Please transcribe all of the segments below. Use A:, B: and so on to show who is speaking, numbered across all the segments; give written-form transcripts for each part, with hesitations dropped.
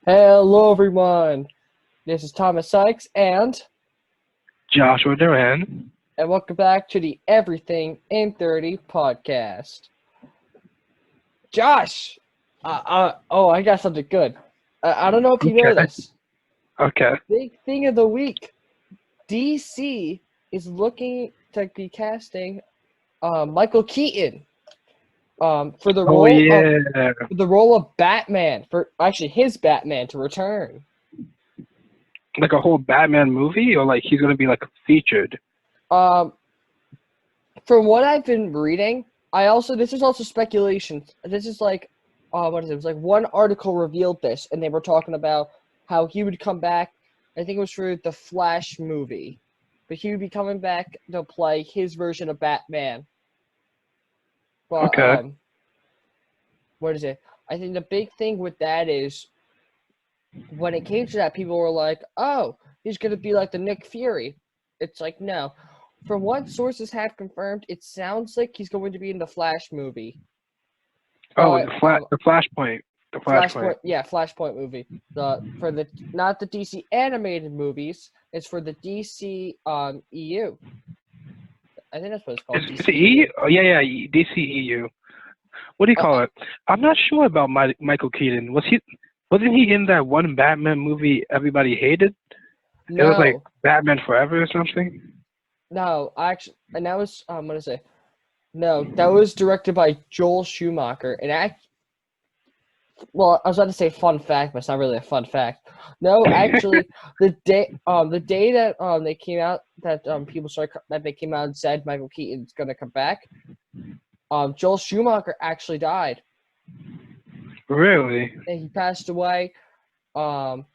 A: Hello, everyone. This is Thomas Sykes,
B: Joshua Duran.
A: welcome back to the Everything in 30 podcast. Josh, I got something good. I don't know if you know
B: Okay.
A: this.
B: Okay.
A: Big thing of the week: DC is looking to be casting Michael Keaton for the
B: Oh
A: role of
B: yeah.
A: Batman. For actually his Batman to return.
B: Like a whole Batman movie, or like he's gonna be like featured.
A: Um, From what I've been reading, this is also speculation. This is like, what is it? It was like one article revealed this, and they were talking about how he would come back. I think it was for the Flash movie, but he would be coming back to play his version of Batman. But
B: Okay.
A: what is it? I think the big thing with that is when it came to that, people were like, "Oh, he's gonna be like the Nick Fury." It's like no. From what sources have confirmed, it sounds like he's going to be in the Flash movie.
B: Oh,
A: But
B: the Flashpoint. The Flashpoint.
A: Flashpoint, yeah, Flashpoint movie. The for the not the DC animated movies. It's for the DC EU. I think that's what it's called,
B: Is it
A: DC
B: E?
A: EU.
B: Oh yeah, yeah. DCEU. What do you
A: Uh,
B: call it? I'm not sure about Michael Keaton. Wasn't he in that one Batman movie everybody hated? It was like
A: no,
B: Batman Forever or something.
A: no, actually, and that was what is it? No, that was directed by Joel Schumacher. Well, I was about to say fun fact, but it's not really a fun fact. No, actually, the day that they came out that people started that they came out and said Michael Keaton's gonna come back, Joel Schumacher actually died.
B: Really?
A: And he passed away. Um,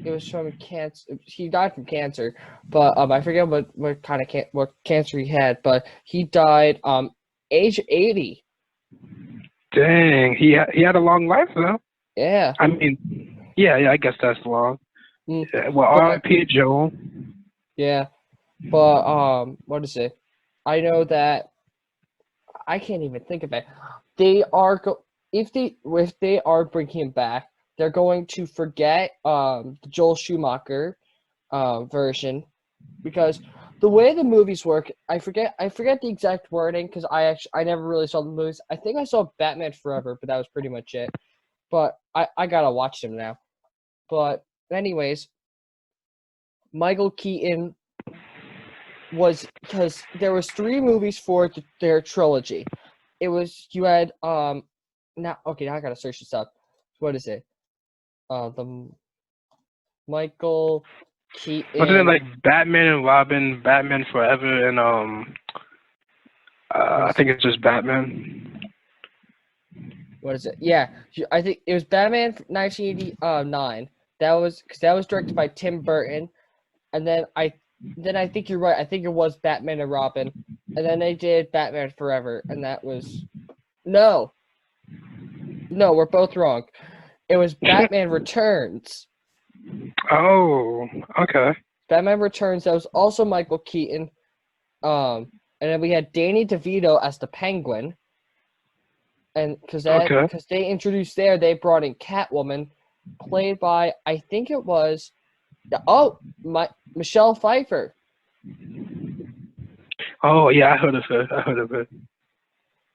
A: it was from cancer. He died from cancer, but I forget what kind of what cancer he had. But he died age 80.
B: Dang. He had a long life though.
A: Yeah.
B: I mean, yeah. I guess that's long.
A: Mm,
B: Yeah, well,
A: but
B: R.I.P. Joel.
A: yeah, but what is it? I know that I can't even think of it. They are if they are bringing him back, they're going to forget the Joel Schumacher version because the way the movies work, I forget the exact wording because I never really saw the movies. I think I saw Batman Forever, but that was pretty much it. But I gotta watch them now. But anyways, Michael Keaton was because there was three movies for their trilogy. It was you had now okay, now I gotta search this up. What is it? The Michael
B: Wasn't it
A: Keaton.
B: like Batman and Robin, Batman Forever, and
A: What
B: I
A: is
B: think
A: it?
B: it's just Batman.
A: What is it? Yeah, I think it was Batman 1989. That was directed by Tim Burton, and then I think you're right. I think it was Batman and Robin, and then they did Batman Forever, and that was no, no, we're both wrong. It was Batman Returns.
B: Oh, okay,
A: Batman Returns. That was also Michael Keaton. And then we had Danny DeVito as the Penguin, and
B: okay.
A: because they introduced they brought in Catwoman, played by I think it was Michelle Pfeiffer.
B: Oh yeah, I heard of it. I heard of it.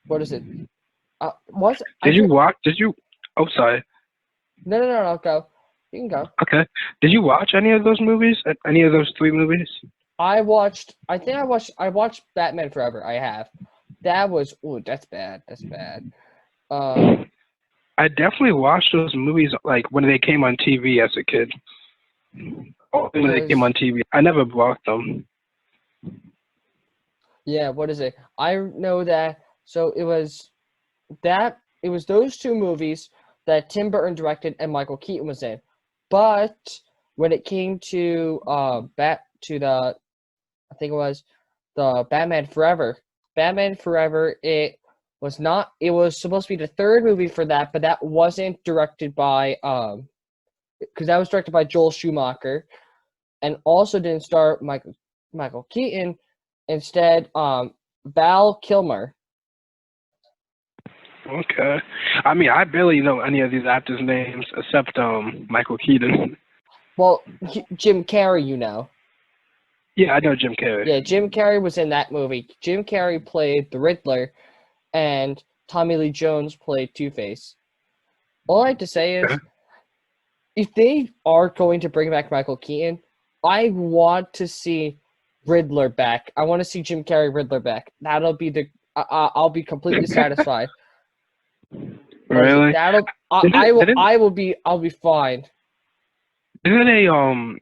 A: What is it? Was I
B: Did you
A: for
B: watch? Did you? Oh, sorry.
A: no, go. You can go.
B: Okay. Did you watch any of those movies? Any of those three movies?
A: I watched Batman Forever. I have. That was that's bad. That's bad. Um,
B: I definitely watched those movies like when they came on TV as a kid. Oh, when they came
A: cause
B: on TV, I never bought them.
A: yeah, what is it? I know that. So it was those two movies that Tim Burton directed and Michael Keaton was in. But when it came to the I think it was the Batman Forever, it was supposed to be the third movie for that, but that wasn't directed by because that was directed by Joel Schumacher and also didn't star Michael Keaton. Instead, Val Kilmer.
B: Okay. I mean, I barely know any of these actors' names except Michael Keaton.
A: Well, Jim Carrey, you know.
B: Yeah, I know Jim Carrey.
A: Yeah, Jim Carrey was in that movie. Jim Carrey played the Riddler, and Tommy Lee Jones played Two-Face. All I have to say is, if they are going to bring back Michael Keaton, I want to see Riddler back. I want to see Jim Carrey Riddler back. That'll be the. I'll be completely satisfied.
B: Really?
A: I'll be fine.
B: Isn't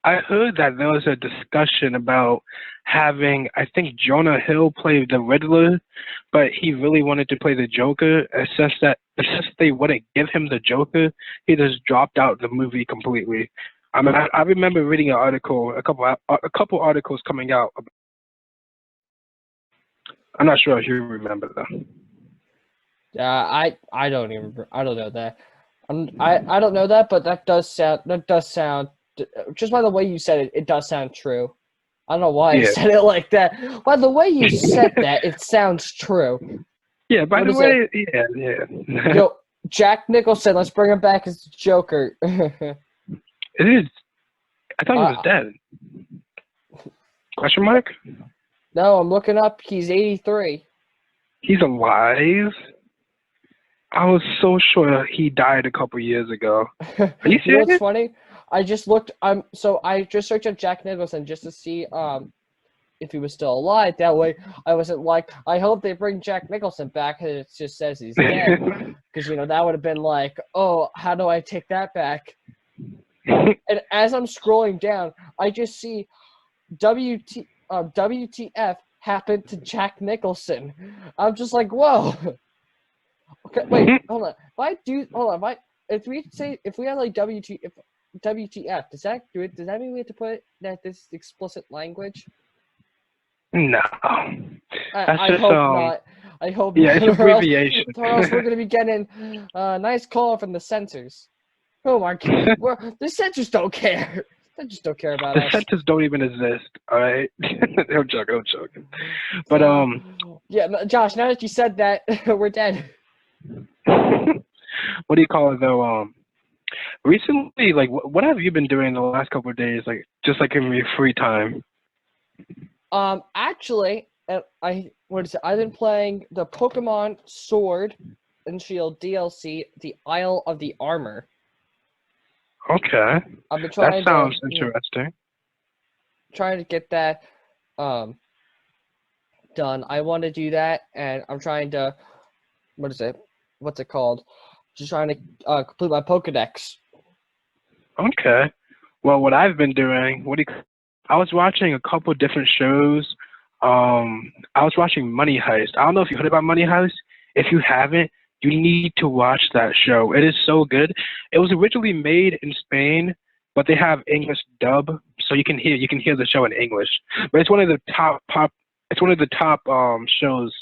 B: I heard that there was a discussion about having, I think Jonah Hill play the Riddler, but he really wanted to play the Joker. Since they wouldn't give him the Joker, he just dropped out the movie completely. I mean, I remember reading an article, a couple articles coming out. I'm not sure if you remember them.
A: I don't know that. I don't know that, but that does sound just by the way you said it, it does sound true. I don't know why I said it like that. By the way you said that, it sounds true.
B: Yeah, by the way, yeah.
A: Yo, Jack Nicholson, let's bring him back as Joker.
B: It is. I thought he was dead. Question mark?
A: No, I'm looking up. He's 83.
B: He's alive? I was so sure he died a couple years ago. Are you serious?
A: You know what's funny? I just looked. I just searched up Jack Nicholson just to see if he was still alive. That way, I wasn't like, I hope they bring Jack Nicholson back, and it just says he's dead. Because that would have been like, oh, how do I take that back? And as I'm scrolling down, I just see WTF happened to Jack Nicholson. I'm just like, whoa. Okay, wait, hold on. If we have like WTF, does that mean we have to put that this explicit language?
B: No.
A: I hope not. I hope
B: yeah,
A: not.
B: It's abbreviation.
A: Or else we're gonna be getting a nice call from the censors. Oh my god, the censors don't care. They just don't care about us.
B: The censors don't even exist. All right, I'm joking. But
A: yeah, Josh. Now that you said that, we're dead.
B: What do you call it though? Recently, like, what have you been doing the last couple of days? Like, just like in your free time.
A: Actually, I've been playing the Pokemon Sword and Shield DLC, the Isle of the Armor.
B: Okay.
A: I've been trying.
B: That sounds interesting.
A: Trying to get that done. I want to do that, and I'm trying to. What's it called? Just trying to complete my Pokedex.
B: Okay. Well, what I've been doing, I was watching a couple different shows. I was watching Money Heist. I don't know if you heard about Money Heist. If you haven't, you need to watch that show. It is so good. It was originally made in Spain, but they have English dub, so you can hear the show in English. But it's one of the top shows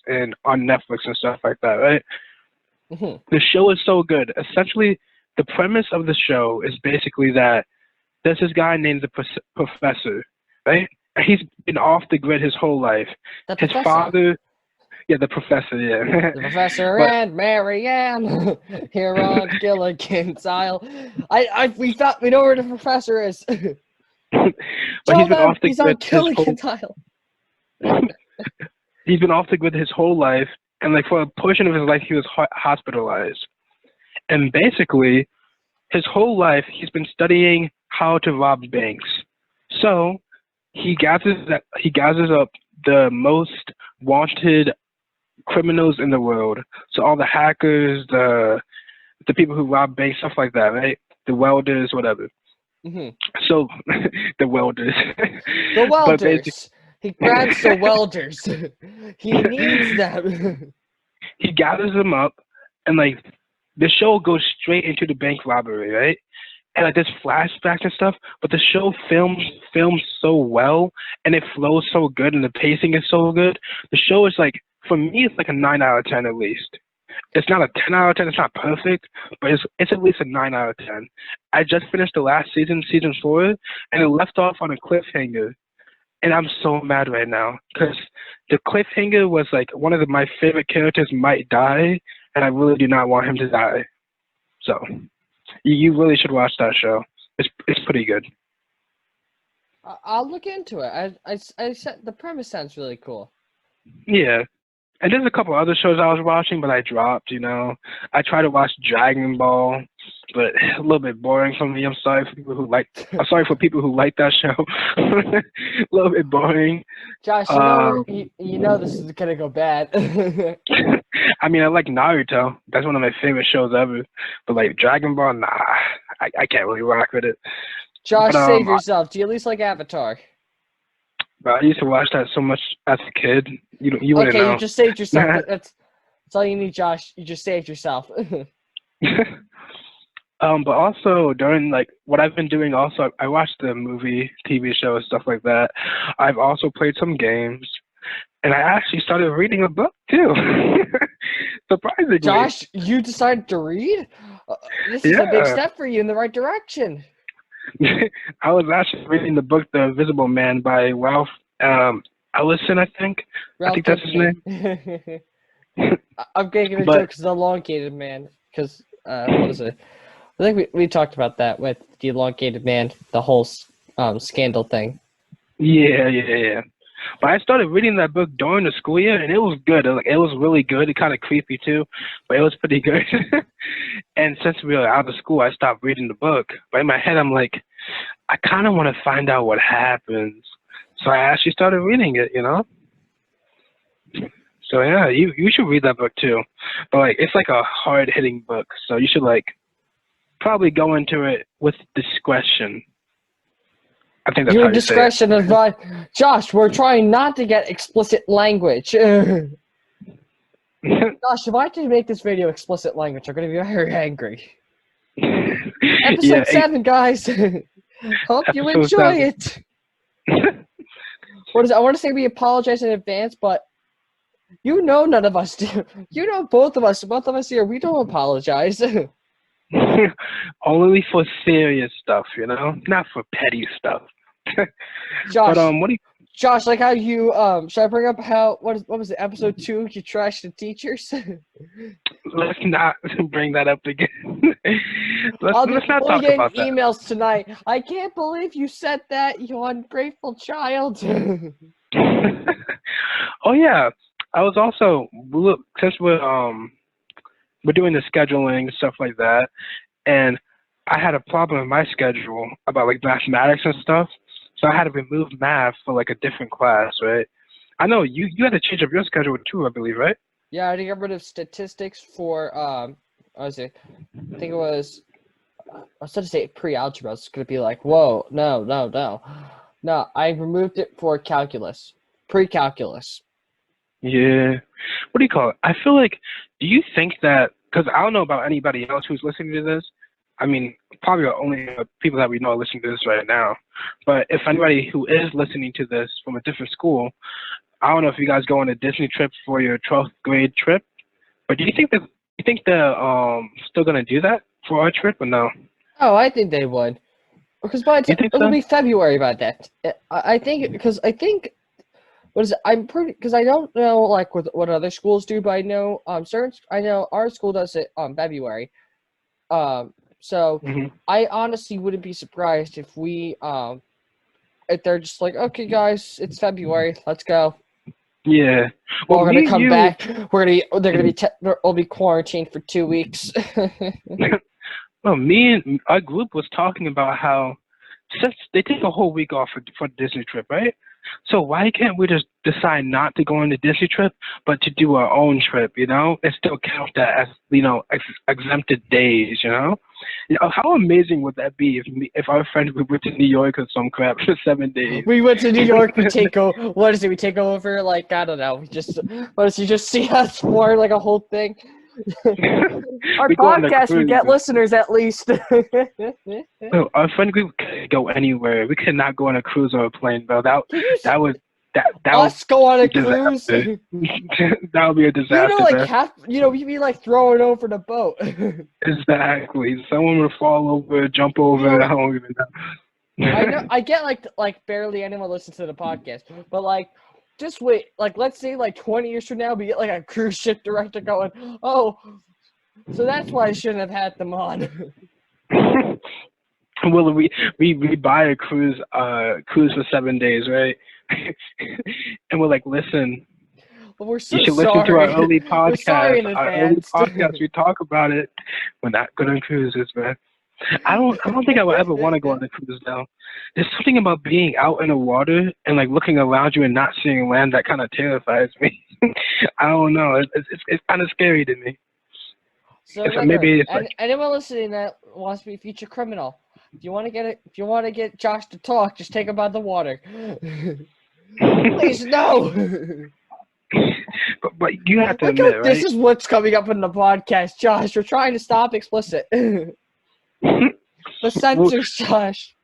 B: on Netflix and stuff like that, right?
A: Mm-hmm.
B: The show is so good. Essentially, the premise of the show is basically that there's this guy named the Professor, right? He's been off the grid his whole life. His father, the Professor, yeah.
A: The Professor and Marianne here on Gilligan's Isle. We know where the Professor is.
B: But he's been off the
A: grid. He's on Gilligan's Isle.
B: He's been off the grid his whole life, and like for a portion of his life, he was hospitalized. And basically, his whole life, he's been studying how to rob banks. So he gathers up the most wanted criminals in the world. So all the hackers, the people who rob banks, stuff like that, right? The welders, whatever.
A: Mm-hmm.
B: So the welders.
A: The welders. He grabs the welders. He needs them.
B: He gathers them up, and like the show goes straight into the bank robbery, right? And like there's flashbacks and stuff, but the show films so well, and it flows so good, and the pacing is so good. The show is like, for me, it's like a 9 out of 10 at least. It's not a 10 out of 10. It's not perfect, but it's at least a 9 out of 10. I just finished the last season 4, and it left off on a cliffhanger. And I'm so mad right now because the cliffhanger was like one of my favorite characters might die, and I really do not want him to die. So you really should watch that show. It's pretty good.
A: I'll look into it. I said the premise sounds really cool.
B: Yeah. And there's a couple other shows I was watching, but I dropped, I tried to watch Dragon Ball, but a little bit boring for me. I'm sorry for people who like that show. A little bit boring.
A: Josh, you know this is gonna go bad.
B: I mean, I like Naruto. That's one of my favorite shows ever. But like Dragon Ball, nah, I can't really rock with it.
A: Josh, save yourself. Do you at least like Avatar?
B: But I used to watch that so much as a kid. You wouldn't know.
A: Okay, you just saved yourself. That's all you need, Josh. You just saved yourself.
B: But also during like what I've been doing, also I watched the movie, TV shows, stuff like that. I've also played some games, and I actually started reading a book too. Surprisingly.
A: Josh, you decided to read? This is a big step for you in the right direction.
B: I was actually reading the book The Invisible Man by Ralph Ellison, I think. I think that's his name.
A: I'm getting a joke because the elongated man. Because, what is it? I think we talked about that with the elongated man, the whole scandal thing.
B: Yeah. But I started reading that book during the school year, and it was good. It was really good. It kind of creepy too, but it was pretty good. And since we were out of school, I stopped reading the book. But in my head, I'm like, I kind of want to find out what happens. So I actually started reading it, So yeah, you should read that book too. But like, it's like a hard-hitting book, so you should like probably go into it with discretion. I think that's
A: Your
B: how you
A: discretion
B: say it.
A: advice. Josh, we're trying not to get explicit language. Josh, if I did make this video explicit language, I'm going to be very angry. Episode 7, guys. Hope you enjoy it. What is it? I want to say we apologize in advance, but none of us do. Both of us here, we don't apologize.
B: Only for serious stuff, not for petty stuff.
A: Josh,
B: but what do you?
A: Josh, like how you should I bring up how what was it, episode 2? You trashed the teachers.
B: Let's not bring that up again. let's not talk about that.
A: Emails tonight. I can't believe you said that, you ungrateful child.
B: Oh yeah, I was also since we're doing the scheduling and stuff like that, and I had a problem in my schedule about like mathematics and stuff, so I had to remove math for like a different class, right? I know you had to change up your schedule too, I believe, right?
A: Yeah, I had to get rid of statistics for I think it was I was going to say pre-algebra. It's going to be like, whoa, no, I removed it for calculus, pre-calculus.
B: Yeah. What do you call it? I feel like, do you think that, because I don't know about anybody else who's listening to this. I mean, probably only people that we know are listening to this right now. But if anybody who is listening to this from a different school, I don't know if you guys go on a Disney trip for your 12th grade trip. But do you think they're still gonna do that for our trip or no?
A: Oh, I think they would. Because by the time it'll be February by that. I think what is it? I'm pretty because I don't know like what other schools do, but I know I know our school does it February. So I honestly wouldn't be surprised if if they're just like, okay guys, it's February, let's go.
B: Yeah.
A: Well, we're gonna come back. We'll be quarantined for 2 weeks.
B: Well, me and our group was talking about how since they take a whole week off for the Disney trip, right? So why can't we just decide not to go on the Disney trip, but to do our own trip, and still count that as, exempted days, How amazing would that be if our friends we went to New York or some crap for 7 days?
A: We went to New York, we take over, we take over, like, I don't know, you just see us for, like, a whole thing? Our podcast, we get listeners at least.
B: So our friend group could go anywhere. We could not go on a cruise or a plane, bro. That would
A: us go on a cruise.
B: That would be a disaster.
A: We'd be like throwing over the boat.
B: Exactly. Someone would fall over, jump over. I don't even know.
A: I know. I get like barely anyone listens to the podcast, but like just wait. Like, let's say, like 20 years from now, we get like a cruise ship director going, "Oh, so that's why I shouldn't have had them on."
B: Well, we buy a cruise for 7 days, right? And we're like, listen,
A: But we're
B: you
A: so
B: should listen to our
A: sorry.
B: early
A: We're sorry
B: podcast.
A: in
B: Our early
A: advance.
B: podcast, we talk about it. We're not good on cruises, man. I don't think I would ever want to go on a cruise now. There's something about being out in the water and like looking around you and not seeing land that kind of terrifies me. I don't know. It's kind of scary to me.
A: So
B: It's
A: remember,
B: maybe it's like
A: anyone listening that wants to be a future criminal, if you want to get Josh to talk, just take him by the water. Please no.
B: but you have to
A: Look how
B: admit,
A: this
B: right?
A: is what's coming up in the podcast, Josh. We're trying to stop explicit. The censors, Josh.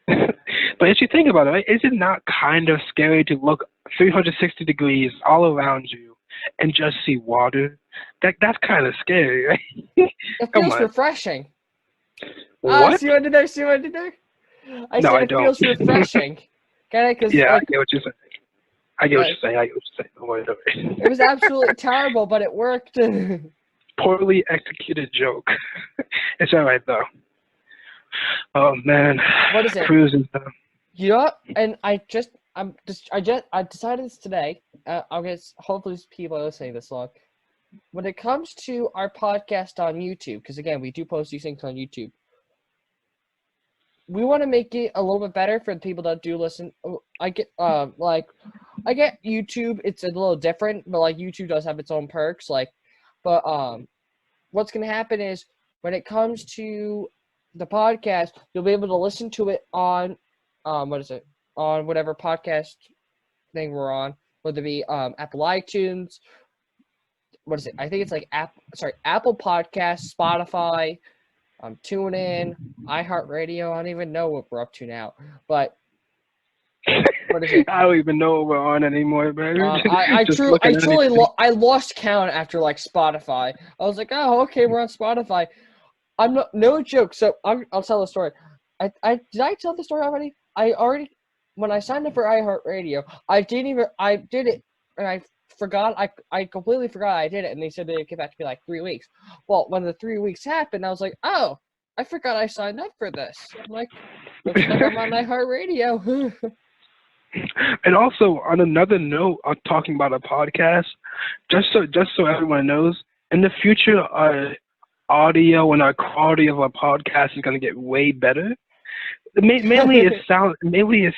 B: But if you think about it, right, is it not kind of scary to look 360 degrees all around you and just see water? That's kind of scary, right?
A: It
B: Come
A: feels
B: on.
A: refreshing.
B: What?
A: See what I did there? See what I did there? I
B: No,
A: said
B: I
A: it
B: don't.
A: feels refreshing. Okay, because
B: Yeah,
A: like,
B: I get what you're saying. I get what you're saying. I get what you're saying. Don't worry, don't worry.
A: it was absolutely terrible, but it worked.
B: Poorly executed joke. It's all right though. Oh man.
A: What is it?
B: Cruising.
A: Yeah, and I decided this today. I guess hopefully people are listening this long. When it comes to our podcast on YouTube, because again we do post these things on YouTube, we want to make it a little bit better for the people that do listen. I get YouTube. It's a little different, but like YouTube does have its own perks. But what's gonna happen is when it comes to the podcast, you'll be able to listen to it on on whatever podcast thing we're on, whether it be Apple iTunes. What is it? I think it's like Apple Podcasts, Spotify, TuneIn, iHeartRadio. I don't even know what we're up to now, but what is it?
B: I don't even know what we're on anymore, man.
A: I lost count after like Spotify. I was like, oh, okay, we're on Spotify. I'm no joke. So I'll tell the story. Did I tell the story already? When I signed up for iHeartRadio, I did it, and I forgot. I completely forgot I did it, and they said they'd get back to me like 3 weeks. Well, when the 3 weeks happened, I was like, oh, I forgot I signed up for this. I'm like, looks like I'm on iHeartRadio.
B: And also, on another note, I'm talking about a podcast. Just so everyone knows, in the future, our audio and our quality of our podcast is going to get way better. Mainly it sounds the way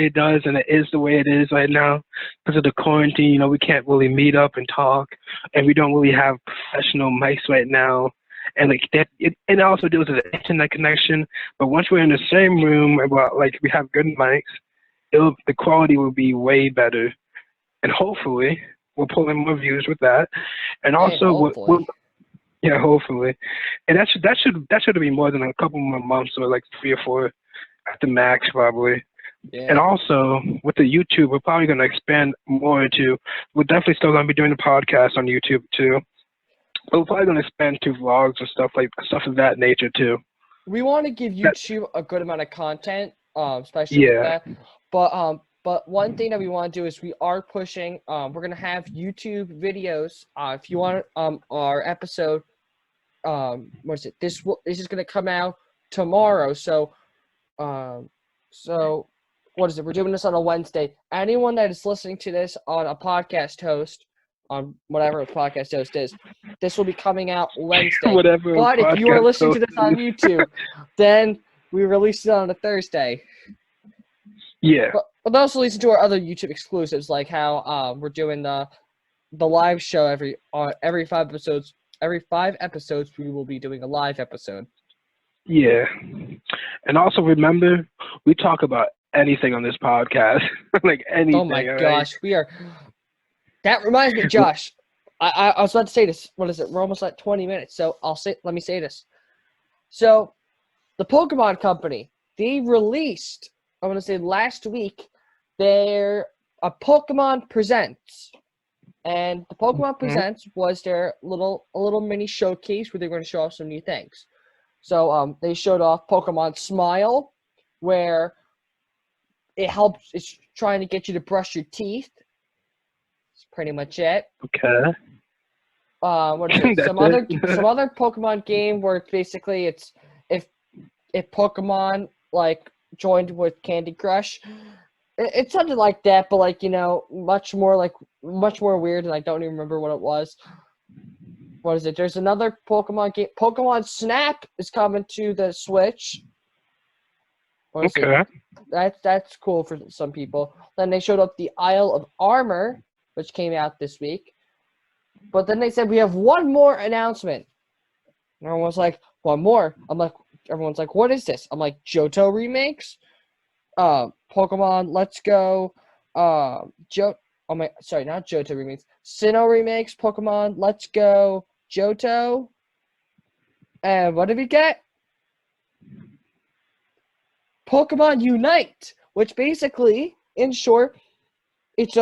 B: it does, and it is the way it is right now because of the quarantine. You know, we can't really meet up and talk, and we don't really have professional mics right now. And like that, it also deals with the internet connection. But once we're in the same room, and we have good mics, the quality will be way better, and hopefully we'll pull in more views with that. And also, yeah, hopefully, and that should be more than a couple more months, or like 3 or 4 at the max, probably.
A: Yeah.
B: And also with the YouTube, we're probably going to expand more to. We're definitely still going to be doing the podcast on YouTube too. But we're probably going to expand to vlogs and stuff of that nature too.
A: We want to give YouTube a good amount of content, especially with that. But one thing that we want to do is we are pushing. We're gonna have YouTube videos. If you want our episode, what is it? This is gonna come out tomorrow. So what is it? We're doing this on a Wednesday. Anyone that is listening to this on a podcast host, on whatever a podcast host is, this will be coming out Wednesday.
B: Whatever.
A: But if you are listening to this on YouTube, then we release it on a Thursday.
B: Yeah.
A: But also listen to our other YouTube exclusives, like how we're doing the live show every 5 episodes. Every 5 episodes, we will be doing a live episode.
B: Yeah. And also remember, we talk about anything on this podcast, like anything.
A: Oh my gosh, we are. That reminds me, Josh. I was about to say this. What is it? We're almost at 20 minutes, so let me say this. So, the Pokemon Company, they released, I want to say last week, a Pokemon Presents. And the Pokemon Presents was their a little mini showcase where they were going to show off some new things. So they showed off Pokemon Smile, where it helps. trying to get you to brush your teeth. That's pretty much it.
B: Okay.
A: What is it?
B: That's
A: some other
B: it.
A: Pokemon game where basically it's if Pokemon like joined with Candy Crush. It's something like that, but like much more weird, and I don't even remember what it was. What is it? There's another Pokemon game. Pokemon Snap is coming to the Switch. What is
B: Okay.
A: it? That's cool for some people. Then they showed up the Isle of Armor, which came out this week. But then they said we have one more announcement. And everyone's like, one more. Everyone's like, what is this? I'm like, Johto remakes. Pokemon Let's Go. Not Johto remakes. Sinnoh remakes. Pokemon Let's Go. Johto. And what did we get? Pokemon Unite, which basically, in short, it's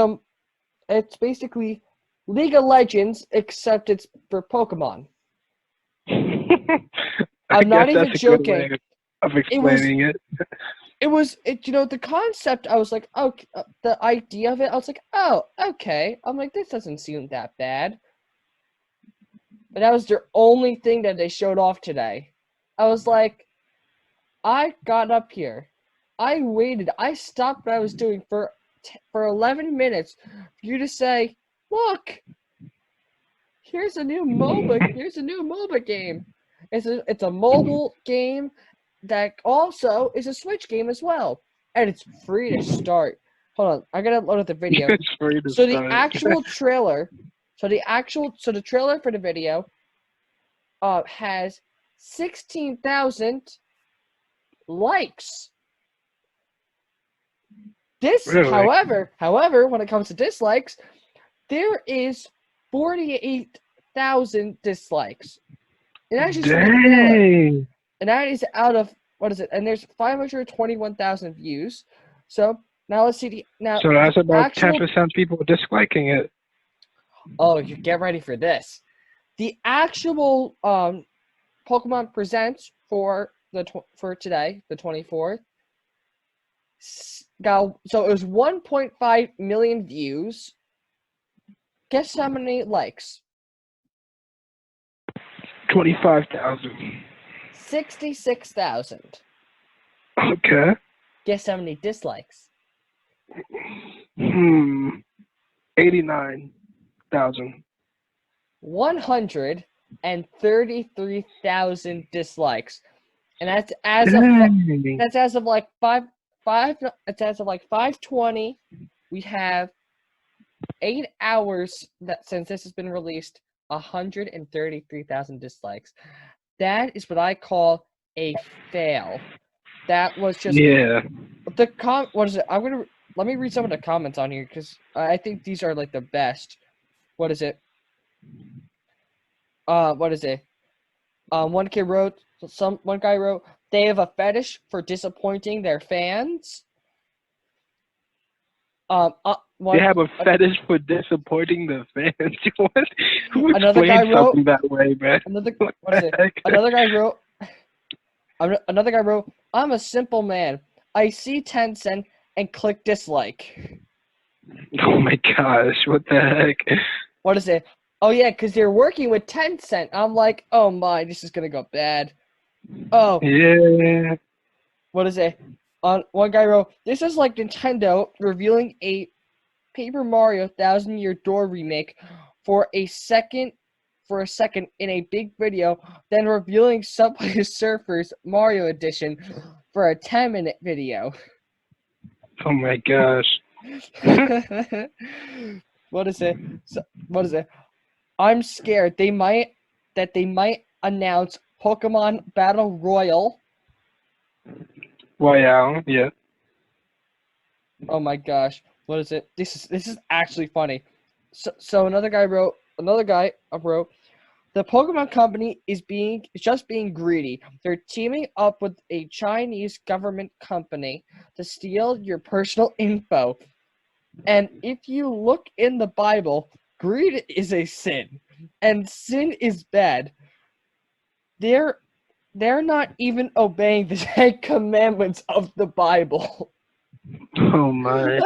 A: basically League of Legends, except it's for Pokemon. I'm not even joking.
B: Of explaining it.
A: The concept, I was like, oh, the idea of it, I was like, oh, okay. I'm like, this doesn't seem that bad. But that was their only thing that they showed off today. I was like, I got up here. I waited. I stopped what I was doing for 11 minutes for you to say, look, here's a new MOBA game. It's a mobile game that also is a Switch game as well. And it's free to start. Hold on, I gotta load up the video.
B: It's free to
A: So
B: start.
A: the actual trailer the trailer for the video has 16,000 likes.
B: Really?
A: However, when it comes to dislikes, there is 48,000 dislikes. And that's just for the trailer. And that is out of, what is it? And there's 521,000 views. So now let's see
B: So that's about 10% people disliking it.
A: Oh, you get ready for this. The actual Pokemon Presents for today, the 24th. So it was 1.5 million views. Guess how many likes?
B: 25,000.
A: 66,000.
B: Okay.
A: Guess how many dislikes?
B: 89,000.
A: 133,000 dislikes, and that's as of like 5:20. We have 8 hours since this has been released. 133,000 dislikes. That is what I call a fail. That was just What is it? Let me read some of the comments on here because I think these are like the best. What is it? What is it? One guy wrote, they have a fetish for disappointing their fans.
B: They have a fetish for disappointing the fans. What? Who
A: another guy wrote
B: something that way, man?
A: Another guy wrote, I'm a simple man. I see Tencent and click dislike.
B: Oh my gosh, what the heck?
A: What is it? Oh yeah, because they're working with Tencent. I'm like, oh my, this is gonna go bad. Oh.
B: Yeah.
A: What is it? One guy wrote, this is like Nintendo revealing a Paper Mario 1,000-Year Door remake for a second in a big video, then revealing Subway Surfers Mario Edition for a 10-minute video.
B: Oh my gosh.
A: What is it? I'm scared they might announce Pokemon Battle Royale.
B: Royale, yeah.
A: Oh my gosh. What is it? This is actually funny. So another guy wrote, the Pokemon Company is just being greedy. They're teaming up with a Chinese government company to steal your personal info. And if you look in the Bible, greed is a sin, and sin is bad. They're not even obeying the 10 commandments of the Bible.
B: Oh my.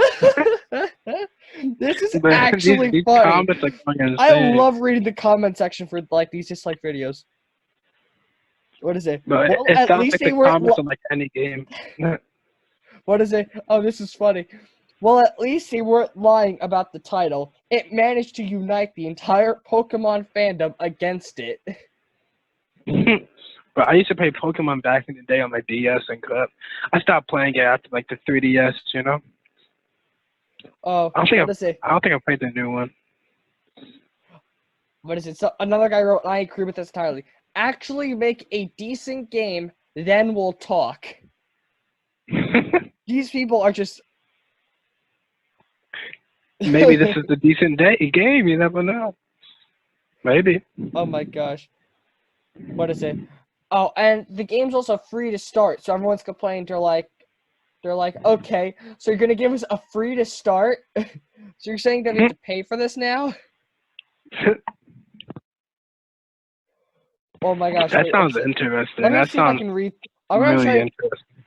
A: This is
B: But
A: actually
B: these
A: funny.
B: comments are going
A: I
B: insane.
A: love reading the comment section for like these dislike videos. What is it?
B: But
A: Well,
B: it
A: at
B: sounds
A: least
B: like
A: they
B: the
A: weren't.
B: comments on like any game.
A: What is it? Oh, this is funny. Well, at least they weren't lying about the title. It managed to unite the entire Pokemon fandom against it.
B: But I used to play Pokemon back in the day on my DS and crap. I stopped playing it after like the 3DS, you know.
A: Oh,
B: I don't think
A: what is it?
B: I don't think I played the new one.
A: What is it? So another guy wrote, and I agree with this entirely. Actually make a decent game, then we'll talk. These people are just...
B: Maybe this is a decent game. You never know. Maybe.
A: Oh my gosh. What is it? Oh, and the game's also free to start, so everyone's complaining. They're like, okay, so you're gonna give us a free to start? So you're saying that we have to pay for this now? Oh my gosh.
B: That
A: Wait,
B: sounds
A: okay.
B: interesting.
A: Let me
B: That
A: see if I
B: sounds
A: can read. I'm gonna
B: really
A: try.
B: interesting.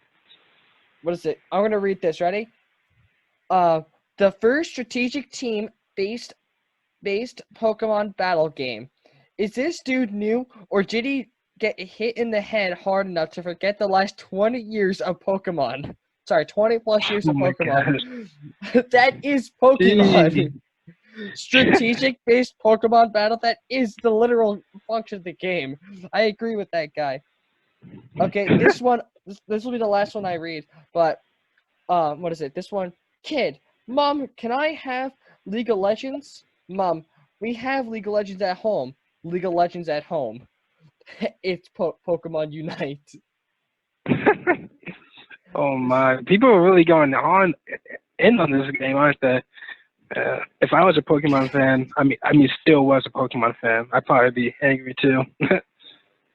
A: What is it? I'm gonna read this. Ready? The first strategic team based Pokemon battle game. Is this dude new, or did he get hit in the head hard enough to forget the last 20 years of Pokemon? Sorry, 20 plus years
B: Oh
A: of
B: my
A: Pokemon. That is
B: gosh.
A: Pokemon. Strategic based Pokemon battle. That is the literal function of the game. I agree with that guy. Okay, this one. This will be the last one I read. But what is it? This one, kid. Mom, can I have League of Legends? Mom, we have League of Legends at home. League of Legends at home. It's Pokemon Unite.
B: Oh my! People are really going on this game, aren't they? If I was a Pokemon fan, still was a Pokemon fan, I'd probably be angry too.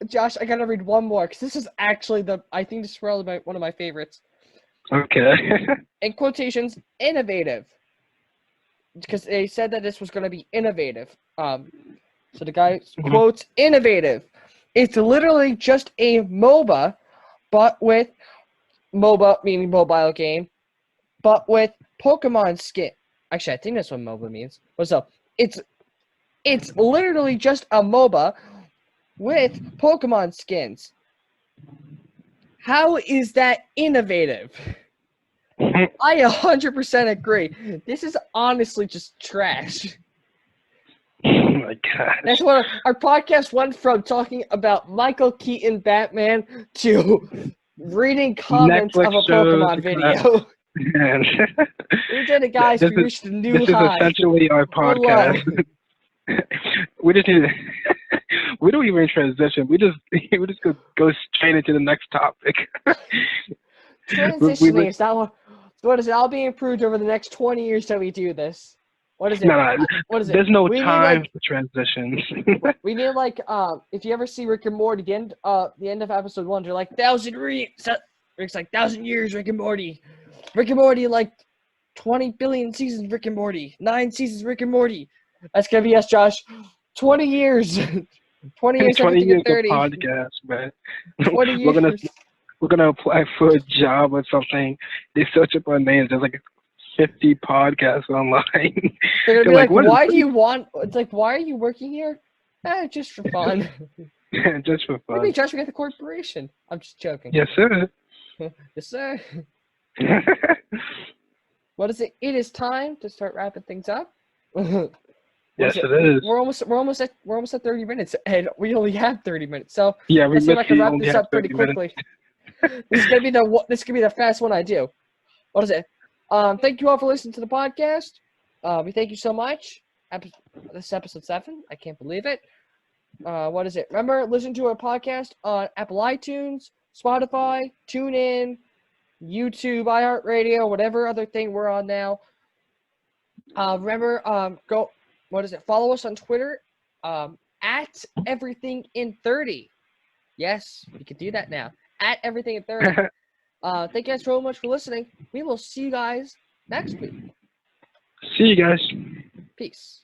A: Josh, I gotta read one more because this is actually I think this is probably one of my favorites.
B: Okay.
A: In quotations, innovative. Because they said that this was gonna be innovative. So the guy quotes innovative. It's literally just a MOBA, but with MOBA meaning mobile game, but with Pokemon skin. Actually, I think that's what MOBA means. What's up? It's literally just a MOBA with Pokemon skins. How is that innovative? I 100% agree. This is honestly just trash.
B: Oh my gosh.
A: That's what our podcast went from talking about Michael Keaton Batman to reading comments
B: Netflix
A: of a
B: shows,
A: Pokemon video. We did it, guys. We reached a new
B: this is
A: high.
B: essentially our podcast. We just need to, we don't even transition. We just go straight into the next topic.
A: Transitioning is not what is it? I'll be improved over the next 20 years that we do this. What is it?
B: No,
A: what is it?
B: There's no
A: we
B: time
A: need,
B: for transitions.
A: we need if you ever see Rick and Morty, the end of episode 1, they're like Rick's like 1,000 years, Rick and Morty. Rick and Morty, like 20 billion seasons, Rick and Morty. 9 seasons, Rick and Morty. That's gonna be us, Josh. 20 years. 20 years.
B: 20 years
A: of 30.
B: podcast, man.
A: 20 years.
B: We're gonna apply for a job or something. They search up our names. There's like 50 podcasts online.
A: They're gonna be like, why do you want? It's like, why are you working here? Just for fun.
B: Just for fun.
A: Maybe Josh, we got the corporation. I'm just joking.
B: Yes, sir.
A: Yes, sir. What is it? It is time to start wrapping things up.
B: Yes, it is.
A: We're almost at 30 minutes, and we only have 30 minutes. So
B: yeah,
A: let's see if I can wrap this up pretty quickly. This is gonna be the fast one I do. What is it? Thank you all for listening to the podcast. We thank you so much. This is episode 7. I can't believe it. What is it? Remember, listen to our podcast on Apple iTunes, Spotify, TuneIn, YouTube, iHeartRadio, whatever other thing we're on now. Remember, follow us on Twitter, at everything in 30. Yes, we can do that now. At everything in 30. Thank you guys so much for listening. We will see you guys next week.
B: See you guys.
A: Peace.